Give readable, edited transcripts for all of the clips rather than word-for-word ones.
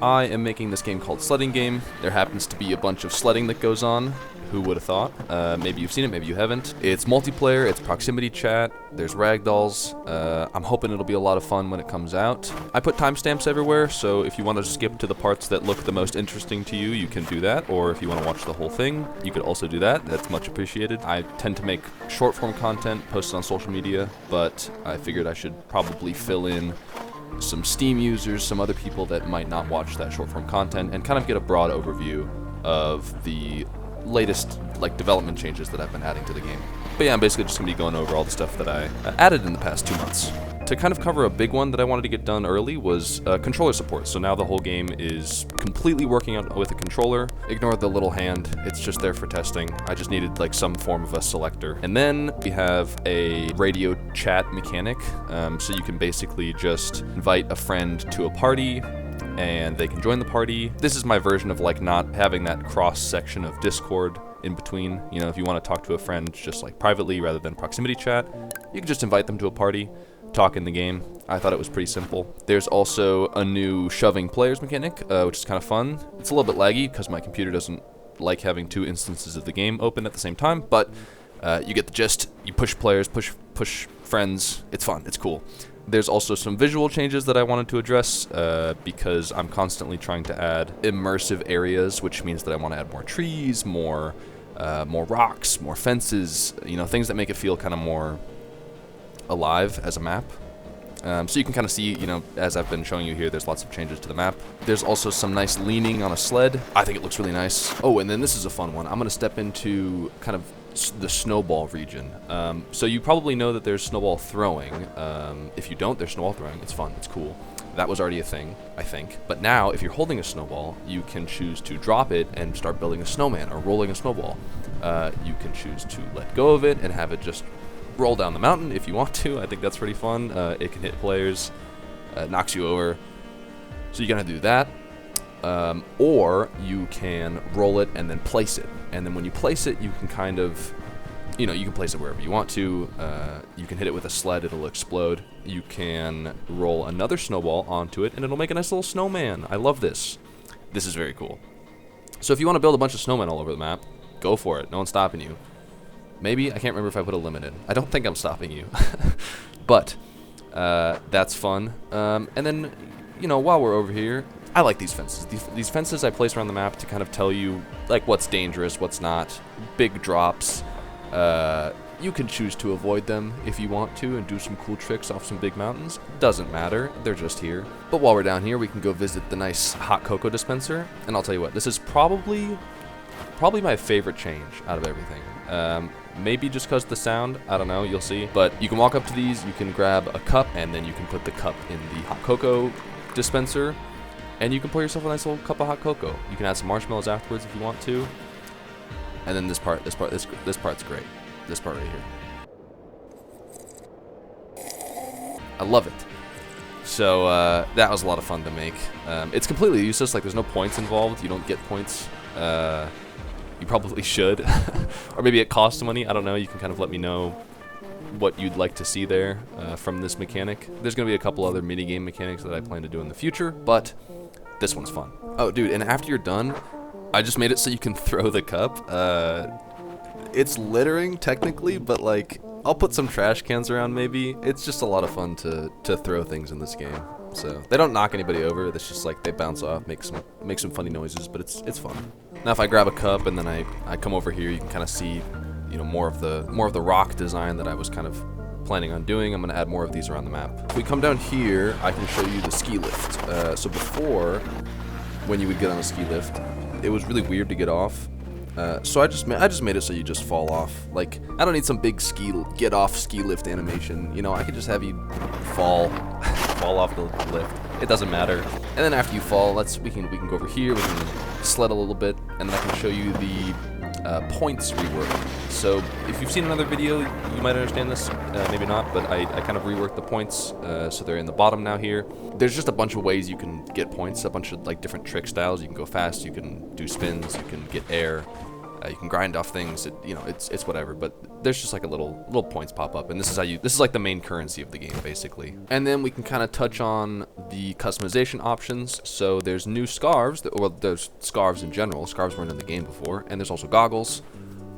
I am making this game called Sledding Game. There happens to be a bunch of sledding that goes on. Who would have thought? Maybe you've seen it, maybe you haven't. It's multiplayer, it's proximity chat, there's ragdolls. I'm hoping it'll be a lot of fun when it comes out. I put timestamps everywhere, so if you want to skip to the parts that look the most interesting to you, you can do that. Or if you want to watch the whole thing, you could also do that. That's much appreciated. I tend to make short form content, post it on social media, but I figured I should probably fill in some Steam users, some other people that might not watch that short form content, and kind of get a broad overview of the latest development changes that I've been adding to the game. But yeah, I'm basically just gonna be going over all the stuff that I added in the past 2 months. To kind of cover a big one that I wanted to get done early was controller support. So now the whole game is completely working out with a controller. Ignore the little hand, it's just there for testing. I just needed some form of a selector. And then we have a radio chat mechanic. So you can basically just invite a friend to a party, and they can join the party. This is my version of not having that cross section of Discord in between. You know, if you want to talk to a friend just privately rather than proximity chat, you can just invite them to a party, talk in the game. I thought it was pretty simple. There's also a new shoving players mechanic, which is kind of fun. It's a little bit laggy because my computer doesn't like having 2 instances of the game open at the same time, but you get the gist. You push players, push friends. It's fun, it's cool. There's also some visual changes that I wanted to address because I'm constantly trying to add immersive areas, which means that I want to add more trees, more rocks, more fences, things that make it feel kind of more alive as a map. So you can kind of see, as I've been showing you here, there's lots of changes to the map. There's also some nice leaning on a sled. I think it looks really nice. Oh, and then this is a fun one. I'm going to step into kind of the snowball region. So you probably know that there's snowball throwing. If you don't, there's snowball throwing. It's fun. It's cool. That was already a thing, I think. But now, if you're holding a snowball, you can choose to drop it and start building a snowman or rolling a snowball. You can choose to let go of it and have it just roll down the mountain if you want to. I think that's pretty fun. It can hit players, knocks you over. So you gotta do that. Or you can roll it and then place it. And then when you place it, you can kind of, you can place it wherever you want to. You can hit it with a sled, it'll explode. You can roll another snowball onto it, and it'll make a nice little snowman. I love this. This is very cool. So if you want to build a bunch of snowmen all over the map, go for it. No one's stopping you. Maybe, I can't remember if I put a limit in. I don't think I'm stopping you. But that's fun. And then, while we're over here, I like these fences. These fences I place around the map to kind of tell you what's dangerous, what's not. Big drops. You can choose to avoid them if you want to and do some cool tricks off some big mountains. Doesn't matter, they're just here. But while we're down here, we can go visit the nice hot cocoa dispenser. And I'll tell you what, this is probably my favorite change out of everything. Maybe just because the sound, I don't know, you'll see. But you can walk up to these, you can grab a cup, and then you can put the cup in the hot cocoa dispenser, and you can pour yourself a nice little cup of hot cocoa. You can add some marshmallows afterwards if you want to. And then this part's great. This part right here. I love it. So that was a lot of fun to make. It's completely useless, there's no points involved. You don't get points. You probably should. Or maybe it costs money, I don't know. You can kind of let me know what you'd like to see there from this mechanic. There's going to be a couple other minigame mechanics that I plan to do in the future, but this one's fun. Oh, dude, and after you're done, I just made it so you can throw the cup. It's littering, technically, but, I'll put some trash cans around, maybe. It's just a lot of fun to throw things in this game. So, they don't knock anybody over. It's just, they bounce off, make some funny noises, but it's fun. Now, if I grab a cup and then I come over here, you can kind of see, more of the rock design that I was kind of planning on doing. I'm going to add more of these around the map. If we come down here, I can show you the ski lift. So before, when you would get on a ski lift, it was really weird to get off. So I just made it so you just fall off. I don't need some big get off ski lift animation. I could just have you fall off the lift. It doesn't matter. And then after you fall, we can go over here. We can sled a little bit, and then I can show you the points rework. So if you've seen another video, you might understand this. Maybe not, but I kind of reworked the points, so they're in the bottom now here. There's just a bunch of ways you can get points. A bunch of different trick styles. You can go fast. You can do spins. You can get air. You can grind off things. You know, it's whatever. But there's just like a little points pop up, and this is like the main currency of the game basically. And then we can kind of touch on the customization options. So there's new scarves. Well, there's scarves in general. Scarves weren't in the game before, and there's also goggles,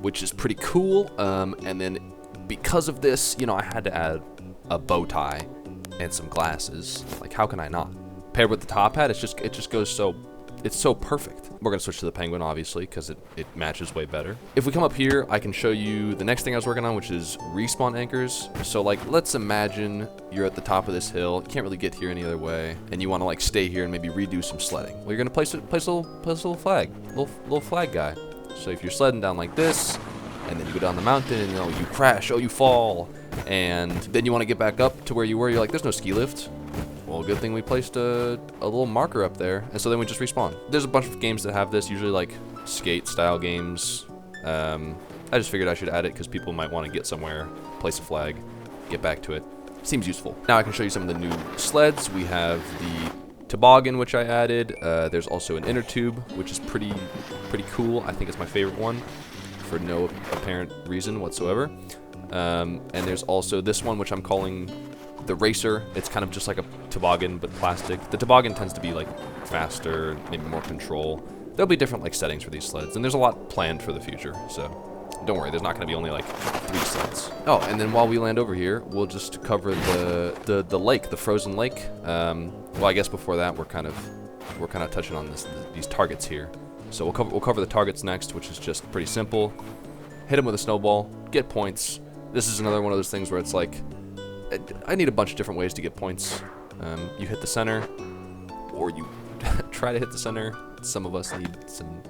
which is pretty cool. And then because of this, you know, I had to add a bow tie and some glasses. Like, how can I not? Paired with the top hat, it just goes so. It's so perfect. We're gonna switch to the penguin, obviously, because it matches way better. If we come up here, I can show you the next thing I was working on, which is respawn anchors. So like, let's imagine you're at the top of this hill, you can't really get here any other way, and you want to like stay here and maybe redo some sledding. Well, you're gonna place a little flag, little flag guy. So if you're sledding down like this, and then you go down the mountain, and you know, you crash, you fall, and then you want to get back up to where you were. You're like, there's no ski lift. Well, good thing we placed a little marker up there, and so then we just respawn. There's a bunch of games that have this, usually like skate-style games. I just figured I should add it because people might want to get somewhere, place a flag, get back to it. Seems useful. Now I can show you some of the new sleds. We have the toboggan, which I added. There's also an inner tube, which is pretty cool. I think it's my favorite one for no apparent reason whatsoever. And there's also this one, which I'm calling the racer. It's kind of just like a toboggan but plastic. The toboggan tends to be like faster, maybe more control. There'll be different like settings for these sleds, and there's a lot planned for the future, so don't worry, there's not going to be only like 3 sleds. Oh, and then while we land over here, we'll just cover the lake, the frozen lake. Well, I guess before that we're kind of touching on these targets here. So we'll cover the targets next, which is just pretty simple. Hit them with a snowball, get points. This is another one of those things where it's like, I need a bunch of different ways to get points. You hit the center, or you try to hit the center. Some of us need some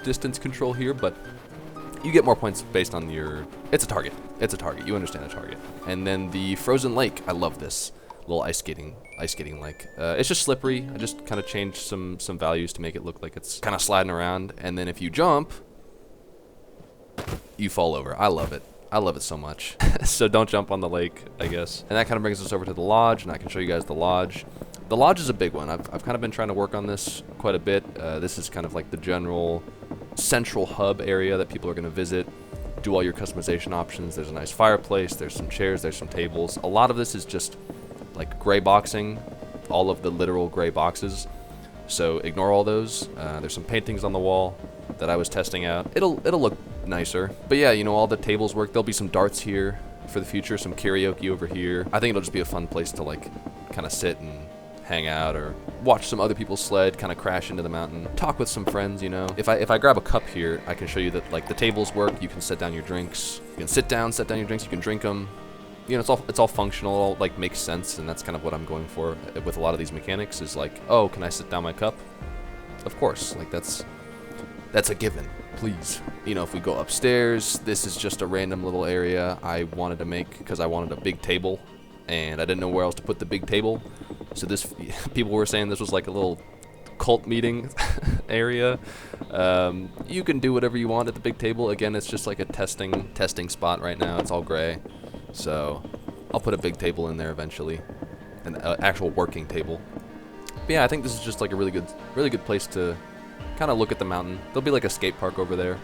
distance control here, but you get more points based on your... It's a target. It's a target. You understand a target. And then the frozen lake. I love this little ice skating lake. It's just slippery. I just kind of changed some values to make it look like it's kind of sliding around. And then if you jump, you fall over. I love it. I love it so much. So don't jump on the lake, I guess. And that kind of brings us over to the lodge, and I can show you guys the lodge. The lodge is a big one. I've kind of been trying to work on this quite a bit. This is kind of like the general central hub area that people are going to visit. Do all your customization options. There's a nice fireplace. There's some chairs. There's some tables. A lot of this is just like gray boxing, all of the literal gray boxes. So ignore all those. There's some paintings on the wall that I was testing out. It'll look nicer. But yeah, you know, all the tables work. There'll be some darts here for the future, some karaoke over here. I think it'll just be a fun place to like kind of sit and hang out or watch some other people's sled kind of crash into the mountain, talk with some friends, you know. If I grab a cup here, I can show you that like the tables work. You can set down your drinks. You can set down your drinks. You can drink them. You know, it's all functional, it all like makes sense, and that's kind of what I'm going for with a lot of these mechanics is like, oh, can I sit down my cup? Of course, like that's a given. Please. You know, if we go upstairs, this is just a random little area I wanted to make because I wanted a big table, and I didn't know where else to put the big table. So this, people were saying this was like a little cult meeting area. You can do whatever you want at the big table. Again, it's just like a testing spot right now. It's all gray. So I'll put a big table in there eventually, an actual working table. But yeah, I think this is just like a really good place to kind of look at the mountain. There'll be like a skate park over there,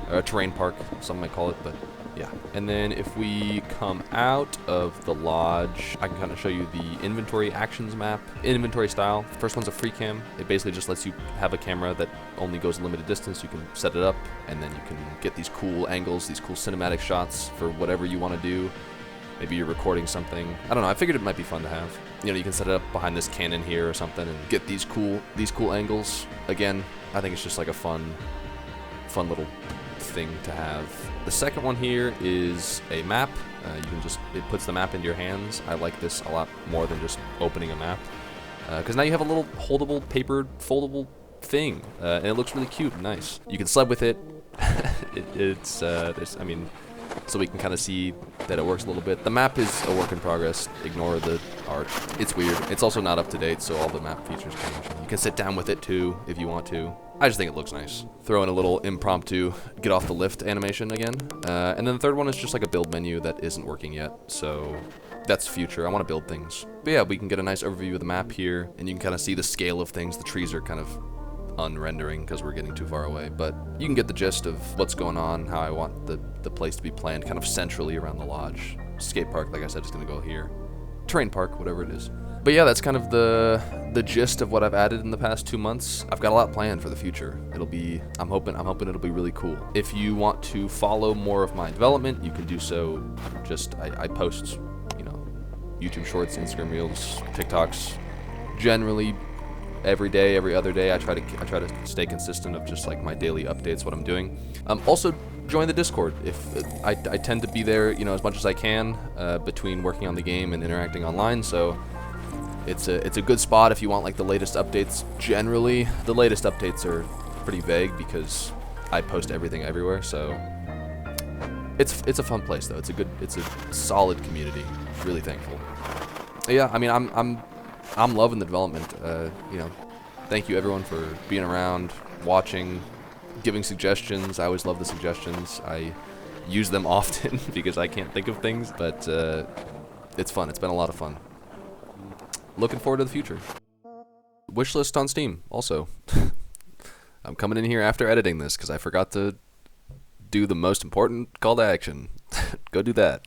or a terrain park, some might call it, but yeah. And then if we come out of the lodge, I can kind of show you the inventory actions map, inventory style. The first one's a free cam. It basically just lets you have a camera that only goes a limited distance. You can set it up, and then you can get these cool angles, these cool cinematic shots for whatever you want to do. Maybe you're recording something. I don't know. I figured it might be fun to have. You know, you can set it up behind this cannon here or something and get these cool angles. Again, I think it's just like a fun little thing to have. The second one here is a map. It puts the map into your hands. I like this a lot more than just opening a map, because now you have a little holdable, paper, foldable thing, and it looks really cute and nice. You can sled with it. So we can kind of see that it works a little bit. The map is a work in progress. Ignore the art. It's weird. It's also not up to date, so all the map features change. You can sit down with it too if you want to. I just think it looks nice. Throw in a little impromptu get off the lift animation again. And then the third one is just like a build menu that isn't working yet. So that's future. I want to build things. But yeah, we can get a nice overview of the map here, and you can kind of see the scale of things. The trees are kind of unrendering because we're getting too far away, but you can get the gist of what's going on, how I want the place to be planned kind of centrally around the lodge. Skate park, like I said, is going to go here. Terrain park, whatever it is. But yeah, that's kind of the gist of what I've added in the past 2 months. I've got a lot planned for the future. I'm hoping it'll be really cool. If you want to follow more of my development, you can do so. I post, YouTube Shorts, Instagram Reels, TikToks, generally every day, every other day. I try to stay consistent of just like my daily updates, what I'm doing. Also, join the Discord. I tend to be there, as much as I can between working on the game and interacting online. So it's a good spot if you want like the latest updates. Generally, the latest updates are pretty vague because I post everything everywhere. So it's a fun place though. It's a solid community. Really thankful. Yeah, I mean I'm loving the development. Thank you everyone for being around, watching, giving suggestions. I always love the suggestions. I use them often because I can't think of things, but it's fun. It's been a lot of fun. Looking forward to the future. Wishlist on Steam also. I'm coming in here after editing this because I forgot to do the most important call to action. Go do that.